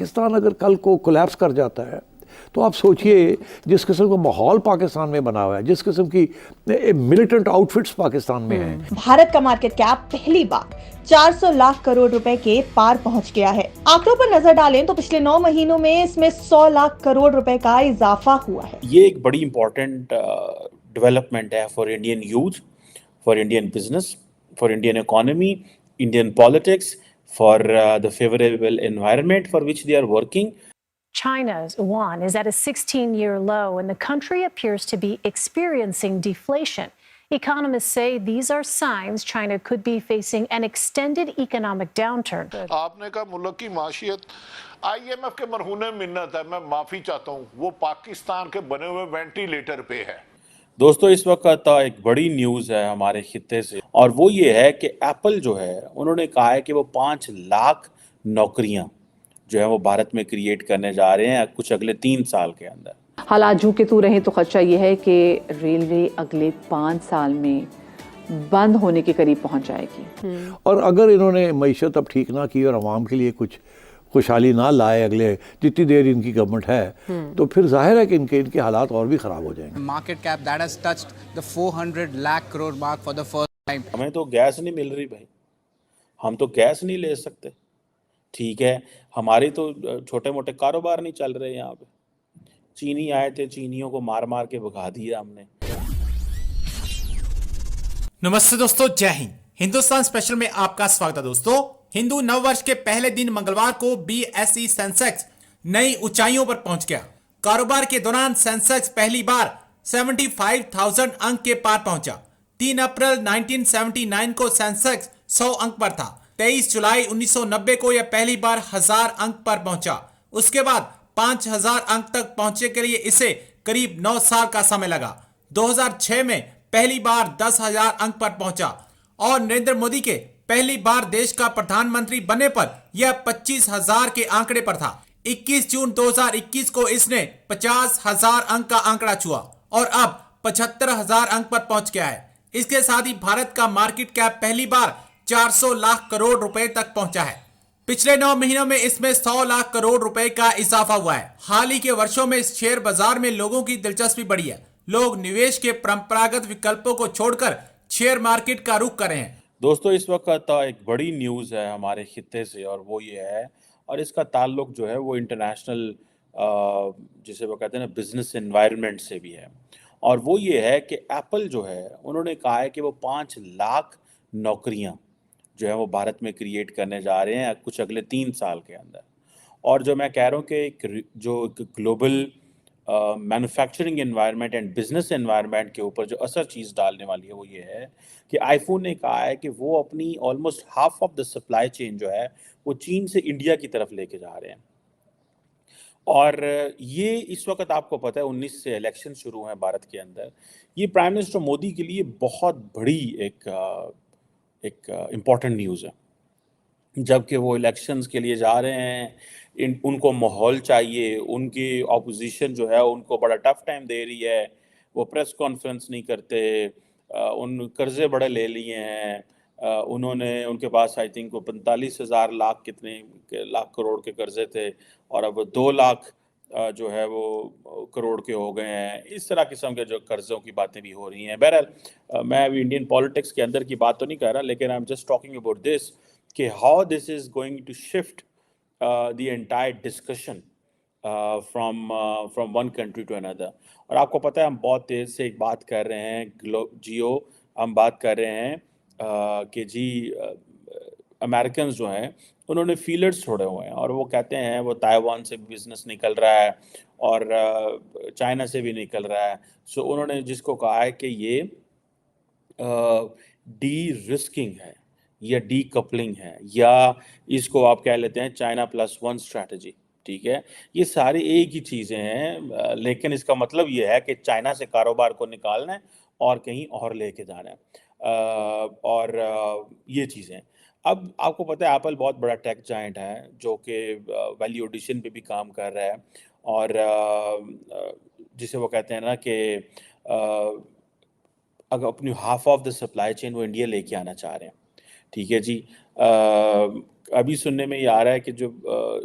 पाकिस्तान अगर कल को कोलैप्स कर जाता है तो आप सोचिए जिस किस्म का माहौल पाकिस्तान में बना हुआ है, जिस किस्म की मिलिटेंट आउटफिट्स पाकिस्तान में हैं। भारत का मार्केट कैप पहली बार 400 लाख करोड़ रुपए के पार पहुंच गया है। आंकड़ों पर नजर डालें तो पिछले 9 महीनों में इसमें 100 लाख करोड़ रुपए का इजाफा हुआ है। ये एक बड़ी इंपॉर्टेंट डेवलपमेंट है for Indian youth, for Indian business, for Indian economy, Indian politics, for the favourable environment for which they are working. China's yuan is at a 16-year low, and the country appears to be experiencing deflation. Economists say these are signs China could be facing an extended economic downturn. आपने कहा मुल्क की माशियत IMF के मरहूने मिन्नत है, मैं माफी चाहता हूँ, वो पाकिस्तान के बने हुए वेंटिलेटर पे है। दोस्तों, इस वक्त एक बड़ी न्यूज़ है हमारे खित्ते से, और वो ये है कि एप्पल जो है उन्होंने कहा है कि वो 5 लाख नौकरियां जो है वो भारत में क्रिएट करने जा रहे हैं कुछ अगले 3 साल के अंदर। हालात झुके तो रहे तो खदशा ये है कि रेलवे अगले 5 साल में बंद होने के करीब पहुंच जाएगी। और अगर इन्होंने मईशत अब ठीक ना की और आवाम के लिए कुछ खुशहाली ना लाए अगले जितनी देर इनकी गवर्नमेंट है, तो फिर जाहिर है कि इनके हालात और भी ख़राब हो जाएंगे। Market cap that has touched the 400 lakh crore mark for the first time. हमें तो गैस नहीं मिल रही भाई, हम तो गैस नहीं ले सकते। ठीक है, हमारे तो छोटे मोटे कारोबार नहीं चल रहे यहाँ पे। चीनी आए थे, चीनियों को मार मार के भगा दिया हमने। नमस्ते दोस्तों, जय हिंद। हिंदुस्तान स्पेशल में आपका स्वागत है। दोस्तों, हिंदू नववर्ष के पहले दिन मंगलवार को BSE सेंसेक्स नई ऊंचाइयों पर पहुंच गया। कारोबार के दौरान सेंसेक्स पहली बार 75,000 अंक के पार पहुंचा। 3 अप्रैल 1979 को सेंसेक्स 100 अंक पर था। 23 जुलाई 1990 को यह पहली बार 1000 अंक पर पहुंचा। उसके बाद 5000 अंक तक पहुंचने के लिए इसे करीब 9 साल का समय लगा। 2006 में पहली बार 10,000 अंक पर पहुंचा और नरेंद्र मोदी के पहली बार देश का प्रधानमंत्री बनने पर यह 25,000 के आंकड़े पर था। 21 जून 2021 को इसने 50,000 अंक का आंकड़ा छुआ और अब 75,000 अंक पर पहुंच गया है। इसके साथ ही भारत का मार्केट कैप पहली बार 400 लाख करोड़ रुपए तक पहुंचा है। पिछले 9 महीनों में इसमें 100 लाख करोड़ रुपए का इजाफा हुआ है। हाल ही के वर्षों में इस शेयर बाजार में लोगों की दिलचस्पी बढ़ी है। लोग निवेश के परंपरागत विकल्पों को छोड़कर शेयर मार्केट का रुख कर रहे हैं। दोस्तों, इस वक्त एक बड़ी न्यूज़ है हमारे खित्ते से, और वो ये है, और इसका ताल्लुक जो है वो इंटरनेशनल जिसे वो कहते हैं ना बिजनेस एनवायरनमेंट से भी है। और वो ये है कि एप्पल जो है उन्होंने कहा है कि वो 5 लाख नौकरियां जो है वो भारत में क्रिएट करने जा रहे हैं कुछ अगले 3 साल के अंदर। और जो मैं कह रहा हूँ कि जो global manufacturing environment and business environment के ऊपर जो असर चीज़ डालने वाली है वो ये है कि आईफोन ने कहा है कि वो अपनी almost half of the supply chain जो है वो चीन से इंडिया की तरफ लेके जा रहे हैं। और ये इस वक्त आपको पता है 19 से इलेक्शन शुरू हैं भारत के अंदर। ये प्राइम मिनिस्टर मोदी के लिए बहुत बड़ी एक इम्पॉर्टेंट न्यूज़ है, जबकि वो इलेक्शंस के लिए जा रहे हैं। उनको माहौल चाहिए, उनकी ऑपोजिशन जो है उनको बड़ा टफ टाइम दे रही है, वो प्रेस कॉन्फ्रेंस नहीं करते, उन कर्जे बड़े ले लिए हैं। उन्होंने उनके पास आई थिंक वो 45,000 लाख लाख करोड़ के कर्जे थे और अब 2 लाख जो है वो करोड़ के हो गए हैं। इस तरह किस्म के जो कर्ज़ों की बातें भी हो रही हैं। बहरहाल मैं अभी इंडियन पॉलिटिक्स के अंदर की बात तो नहीं कर रहा, लेकिन I am just talking about this कि how this is going to shift the entire discussion from one country to another. और आपको पता है हम बहुत तेज़ से एक बात कर रहे हैं हम बात कर रहे हैं कि जी अमेरिकन जो हैं उन्होंने फीलर्स छोड़े हुए हैं और वो कहते हैं वो ताइवान से बिजनेस निकल रहा है और चाइना से भी निकल रहा है। सो उन्होंने जिसको कहा है कि ये डी रिस्किंग है या डी कपलिंग है, या इसको आप कह लेते हैं चाइना +1 स्ट्रैटेजी। ठीक है, ये सारी एक ही चीज़ें हैं, लेकिन इसका मतलब ये है कि चाइना से कारोबार को निकालना है और कहीं और लेके जाना है। और ये चीज़ें अब आपको पता है एप्पल बहुत बड़ा टेक जायंट है जो कि वैल्यू एडिशन पे भी काम कर रहा है और जिसे वो कहते हैं ना कि अगर अपनी half of the supply chain वो इंडिया लेके आना चाह रहे हैं। ठीक है जी, अभी सुनने में ये आ रहा है कि जो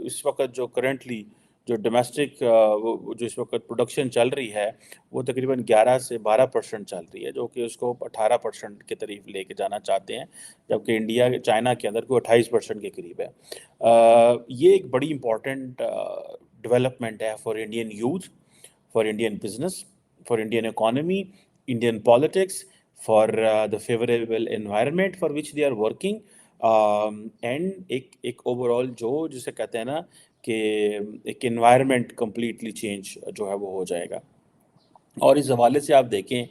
इस वक्त जो करंटली जो डोमेस्टिक वो जो इस वक्त प्रोडक्शन चल रही है वो तकरीबन 11 से 12% चल रही है, जो कि उसको 18% के करीब लेके जाना चाहते हैं, जबकि इंडिया चाइना के अंदर को 28% के करीब है। ये एक बड़ी इम्पॉर्टेंट डेवलपमेंट है for Indian youth, for Indian business, for Indian economy, Indian politics, for the favourable environment for which they are working, and एक ओवरऑल जो जिसे कहते हैं ना कि एक एनवायरनमेंट कम्प्लीटली चेंज जो है वो हो जाएगा। और इस हवाले से आप देखें,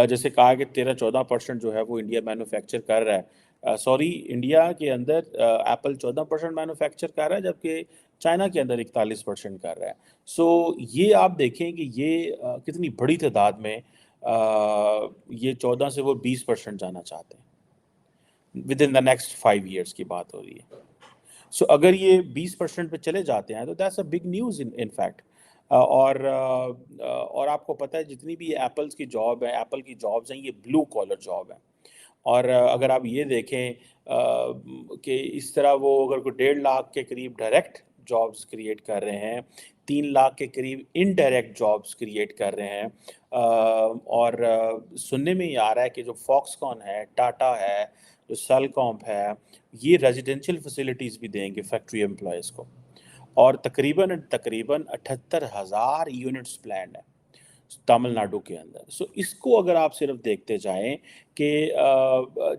जैसे कहा कि 13-14% जो है वो इंडिया मैन्युफैक्चर कर रहा है, सॉरी इंडिया के अंदर एप्पल 14% मैन्युफैक्चर कर रहा है, जबकि चाइना के अंदर 41% कर रहा है। सो ये आप देखें कि ये कितनी बड़ी तादाद में ये 14 से वो 20% जाना चाहते हैं, with in the next 5 years की बात हो रही है। सो अगर ये 20% पे चले जाते हैं तो that's a big news in fact. और आपको पता है जितनी भी एप्पल्स की जॉब है, एप्पल की जॉब्स हैं, ये ब्लू कॉलर जॉब है। और अगर आप ये देखें कि इस तरह वो अगर कोई 1.5 लाख के करीब डायरेक्ट जॉब्स क्रिएट कर रहे हैं, 3 लाख के करीब इनडायरेक्ट जॉब्स क्रिएट कर रहे हैं, और सुनने में ये आ रहा है कि जो फॉक्सकॉन है, टाटा है, जो सेलकॉम है, ये रेजिडेंशियल फैसिलिटीज़ भी देंगे फैक्ट्री एम्प्लॉयज़ को, और तकरीबन 78,000 यूनिट्स प्लान है तमिलनाडु के अंदर। सो इसको अगर आप सिर्फ देखते जाएं कि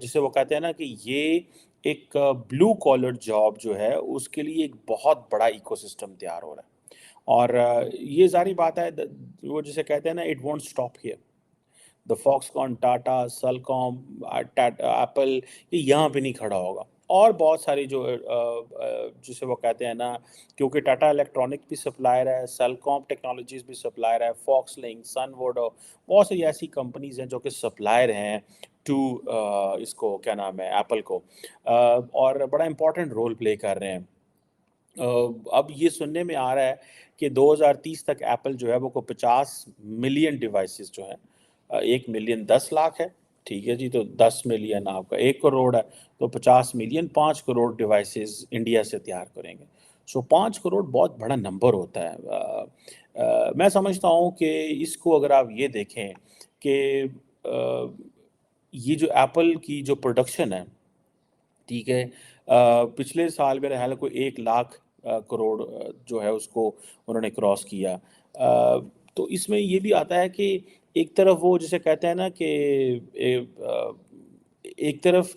जिसे वो कहते हैं ना कि ये एक ब्लू कॉलर जॉब जो है उसके लिए एक बहुत बड़ा इकोसिस्टम तैयार हो रहा है। और ये जारी बात है, वो जिसे कहते हैं ना, it won't stop here. The Foxconn, Tata, Salcomp, Apple, ये यहाँ पे नहीं खड़ा होगा। और बहुत सारी जो जिसे वो कहते हैं ना, क्योंकि टाटा इलेक्ट्रॉनिक भी सप्लायर है, सेलकॉम टेक्नोलॉजीज भी सप्लायर है, फॉक्सलिंक, सनवोडो, बहुत सारी ऐसी कंपनीज हैं जो कि सप्लायर हैं टू इसको क्या नाम है, एप्पल को, और बड़ा इंपॉर्टेंट रोल प्ले कर रहे हैं। अब ये सुनने में आ रहा है कि 2030 तक एप्पल जो है वो को 50 मिलियन डिवाइसेस जो हैं, 1 मिलियन 10 लाख है, ठीक है जी, तो 10 मिलियन आपका 1 करोड़ है, तो 50 मिलियन 5 करोड़ डिवाइसेस इंडिया से तैयार करेंगे। सो 5 करोड़ बहुत बड़ा नंबर होता है। मैं समझता हूँ कि इसको अगर आप ये देखें कि ये जो एप्पल की जो प्रोडक्शन है, ठीक है, पिछले साल मेरे ख्याल कोई 1 लाख करोड़ जो है उसको उन्होंने क्रॉस किया। तो इसमें ये भी आता है कि एक तरफ वो जिसे कहते हैं ना कि एक तरफ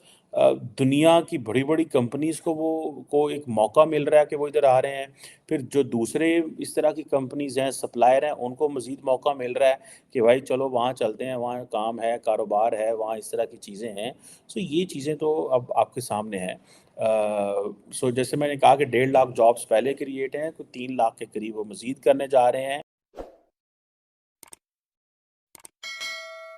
दुनिया की बड़ी-बड़ी कंपनीज़ को एक मौका मिल रहा है कि वो इधर आ रहे हैं। फिर जो दूसरे इस तरह की कंपनीज़ हैं, सप्लायर हैं, उनको मज़ीद मौका मिल रहा है कि भाई चलो वहाँ चलते हैं, वहाँ काम है, कारोबार है, वहाँ इस तरह की चीज़ें हैं। सो ये चीज़ें तो अब आपके सामने हैं। सो जैसे मैंने कहा कि 1.5 लाख जॉब्स पहले क्रिएट हैं, तो 3 लाख के करीब वो मज़ीद करने जा रहे हैं।